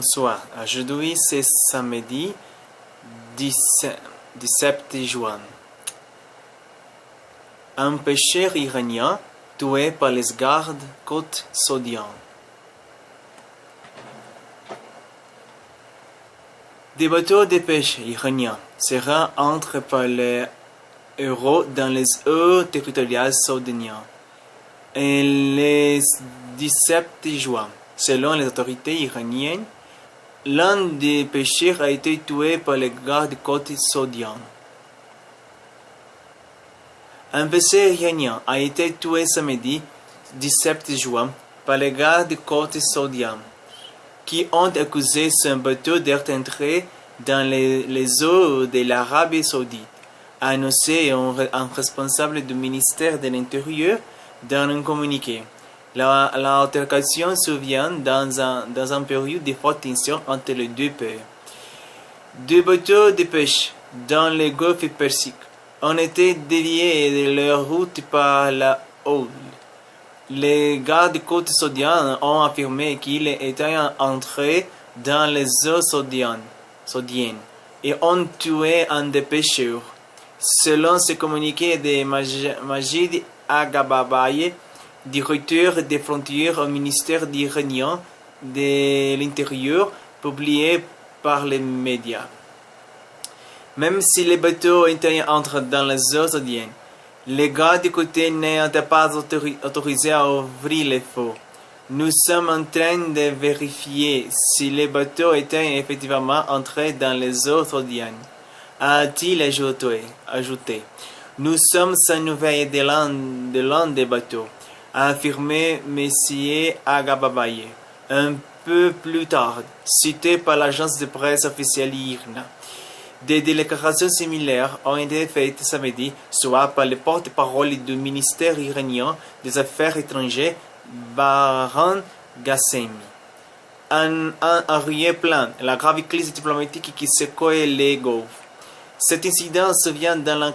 Bonsoir, aujourd'hui c'est samedi 17 juin. Un pêcheur iranien tué par les gardes côtes saoudiens. Des bateaux de pêche iraniens seront entrés par les héros dans les eaux territoriales saoudiennes. Et le 17 juin, selon les autorités iraniennes, l'un des pêcheurs a été tué par les gardes-côtes saoudiens. Un pêcheur iranien a été tué samedi 17 juin par les gardes-côtes saoudiens, qui ont accusé son bateau d'être entré dans les eaux de l'Arabie saoudite, a annoncé un responsable du ministère de l'Intérieur dans un communiqué. L'altercation survient dans un période de forte tension entre les deux pays. Deux bateaux de pêche dans le golfe Persique ont été déviés de leur route par la houle. Les gardes-côtes saoudiens ont affirmé qu'ils étaient entrés dans les eaux saoudiennes et ont tué un des pêcheurs. Selon ce communiqué de Majid Aghababaye, directeur des frontières au ministère iranien de l'Intérieur, publié par les médias. Même si les bateaux étaient entrés dans les eaux saoudiennes, les gardes-côtes n'étaient pas autorisés à ouvrir les feux. Nous sommes en train de vérifier si les bateaux étaient effectivement entrés dans les eaux saoudiennes, a-t-il ajouté. Nous sommes sans nouvelles de l'un des bateaux, a affirmé M. Aghababaye, un peu plus tard, cité par l'agence de presse officielle IRNA. Des déclarations similaires ont été faites samedi soir par le porte-parole du ministère iranien des Affaires étrangères, Bahram Ghasemi. En arrière-plan, la grave crise diplomatique qui secoue les Golfe. Cet incident survient dans un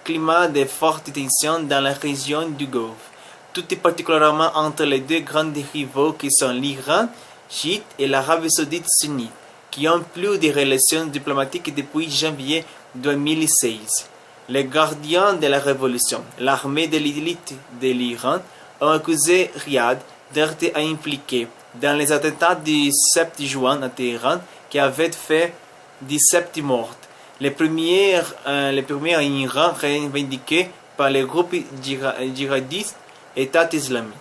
climat de forte tension dans la région du Golfe, tout particulièrement entre les deux grands rivaux qui sont l'Iran, chiite, et l'Arabie saoudite sunnite, qui ont plus de relations diplomatiques depuis janvier 2016. Les gardiens de la révolution, l'armée de l'élite de l'Iran, ont accusé Riyad d'être impliqué dans les attentats du 7 juin à Téhéran qui avaient fait 17 morts. Les premiers en Iran revendiqués par le groupe djihadiste État islamique.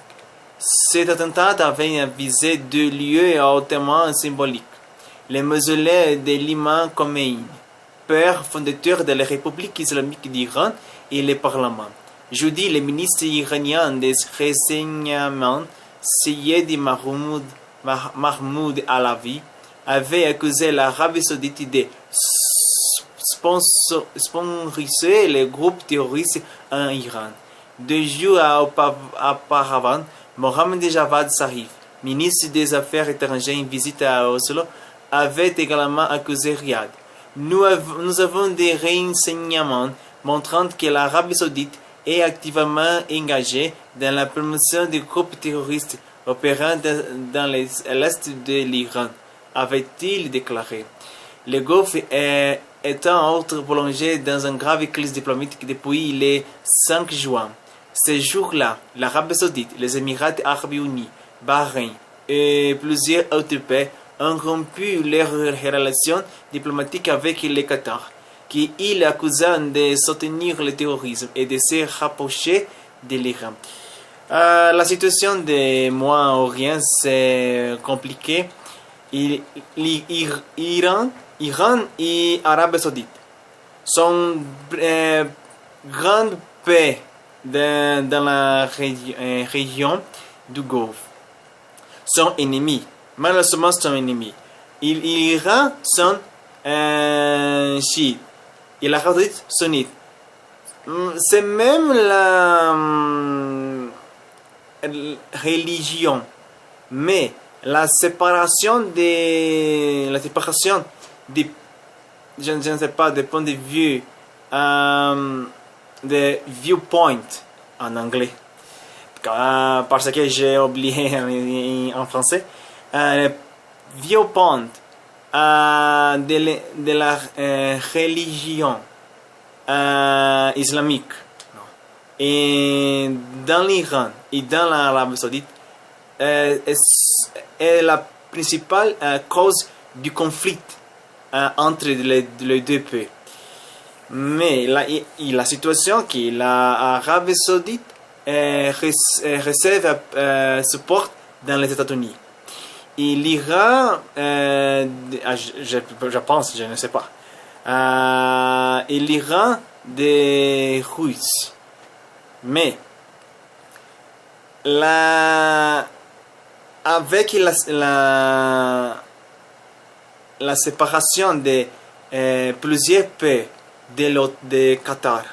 Cet attentat avait visé deux lieux hautement symboliques: le mausolée de l'imam Khomeini, père fondateur de la République islamique d'Iran, et le Parlement. Jeudi, le ministre iranien des renseignements, Seyed Mahmoud Alavi, avait accusé l'Arabie saoudite de sponsoriser les groupes terroristes en Iran. 2 jours auparavant, Mohammad Javad Zarif, ministre des Affaires étrangères en visite à Oslo, avait également accusé Riyad. Nous avons des renseignements montrant que l'Arabie saoudite est activement engagée dans la promotion des groupes terroristes opérant dans l'est de l'Iran, avait-il déclaré. Le Golfe est en outre prolongé dans une grave crise diplomatique depuis le 5 juin. Ce jour-là, l'Arabie saoudite, les Émirats arabes unis, Bahreïn et plusieurs autres pays ont rompu leurs relations diplomatiques avec le Qatar, qui il accusa de soutenir le terrorisme et de se rapprocher de l'Iran. La situation des Moyen-Orient s'est compliquée. Iran et Arabie saoudite sont grands pays dans la région du Golfe. Sont ennemis. Malheureusement, sont ennemis. L'Iran sont chiites et l'Arabie saoudite sunnite. C'est même la religion, mais la séparation de je ne sais pas, des points de vue, de viewpoint en anglais, parce que j'ai oublié en français, viewpoint de la religion islamique et dans l'Iran et dans l'Arabie Saoudite est la principale cause du conflit entre les deux pays. Mais la situation que l'Arabie Saoudite recève support dans les États-Unis. Et l'Iran, je pense, je ne sais pas, et l'Iran des Russes. Mais avec la séparation de plusieurs pays de Qatar,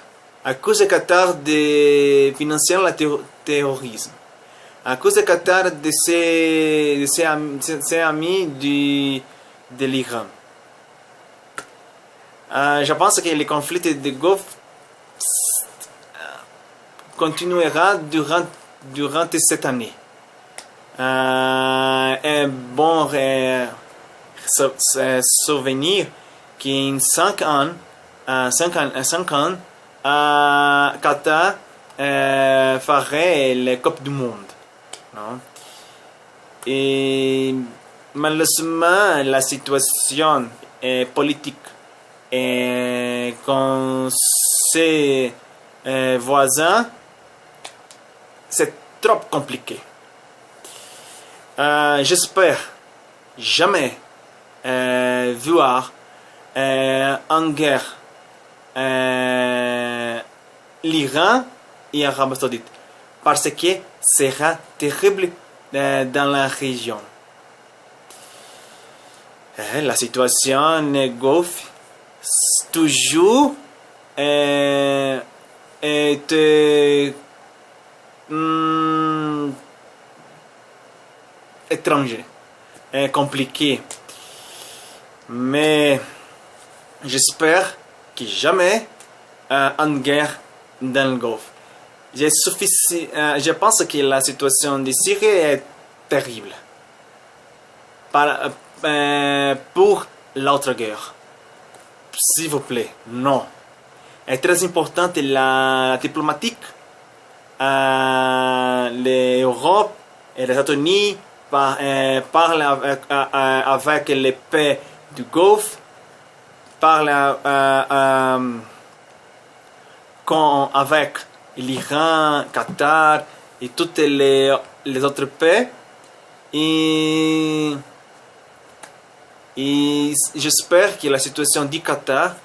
à cause de Qatar de financer le terrorisme, à cause de Qatar de ses amis de l'Iran. Je pense que le conflit de Golfe continuera durant cette année. Un bon souvenir qu'en 5 ans, Qatar ferait la Coupe du Monde. Non? Et malheureusement, la situation politique con ses voisins, c'est trop compliqué. J'espère jamais voir en guerre l'Iran et l'Arabie Saoudite parce que sera terrible dans la région. La situation en Golfe toujours est étranger, compliqué. Mais j'espère que jamais en guerre dans le Golfe. Je pense que la situation de Syrie est terrible pour l'autre guerre. S'il vous plaît, non. est très importante la diplomatique. L'Europe et les États-Unis parlent avec les pays du Golfe, parlent avec l'Iran, Qatar et tous les autres pays. Et j'espère que la situation du Qatar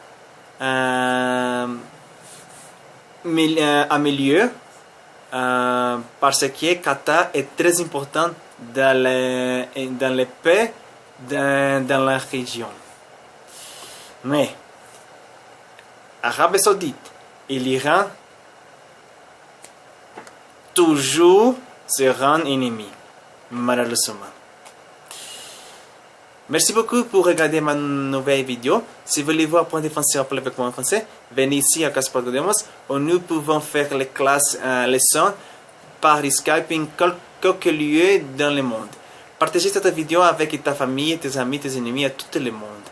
améliore parce que Qatar est très important dans les pays dans la région. Mais l'Arabie Saoudite et l'Iran toujours seront ennemis, malheureusement. Merci beaucoup pour regarder ma nouvelle vidéo. Si vous voulez voir point de français ou avec moi en français, venez ici à Gaspard Godemos où nous pouvons faire les classes leçons par Skype quelques lieux dans le monde. Partagez cette vidéo avec ta famille, tes amis, tes ennemis, à tout le monde.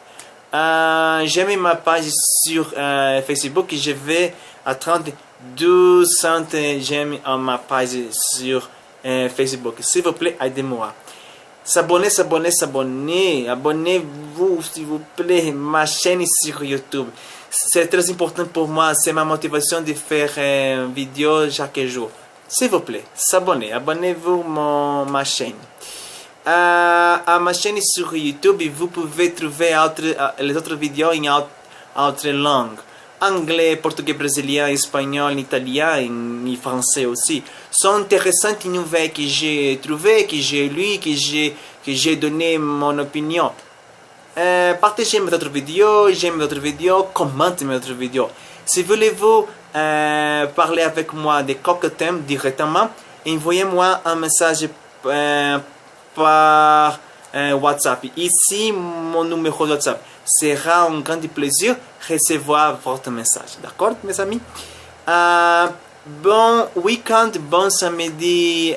J'aime ma page sur Facebook et je vais atteindre 200 j'aime à ma page sur Facebook. S'il vous plaît, aidez-moi. Abonnez-vous s'il vous plaît ma chaîne sur YouTube. C'est très important pour moi, c'est ma motivation de faire une vidéo chaque jour. S'il vous plaît, abonnez-vous ma chaîne. À ma chaîne sur YouTube, vous pouvez trouver les autres vidéos en autres langues. Anglais, portugais, brésilien, espagnol, italien et français aussi. Sont intéressantes nouvelles que j'ai trouvées, que j'ai lues, que j'ai donné mon opinion. Partagez mes autres vidéos, j'aime mes autres vidéos, commentez mes autres vidéos. Si voulez-vous parler avec moi de quelques thèmes directement, envoyez-moi un message par WhatsApp. Ici, mon numéro de WhatsApp. Sera un grand plaisir recevoir votre message. D'accord, mes amis? Bon week-end, bon samedi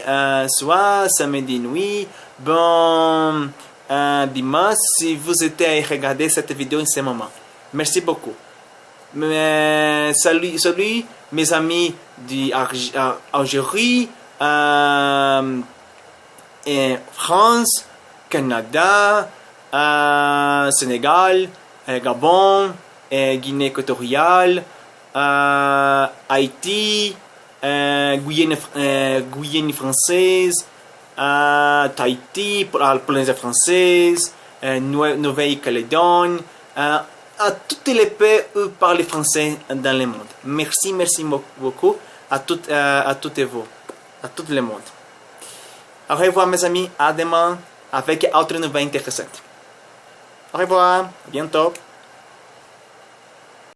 soir, samedi nuit, bon dimanche si vous étiez à regarder cette vidéo en ce moment. Merci beaucoup. Salut mes amis d'Algérie, France, Canada, Sénégal, Gabon, Guinée équatoriale, Haïti, Guyane française, Tahiti, Polynésie française, Nouvelle-Calédonie, à tous les pays où parlent français dans le monde. Merci beaucoup à toutes et vous, à tout le monde. Au revoir mes amis, à demain avec autre nouvelle intéressante. Au revoir, à bientôt.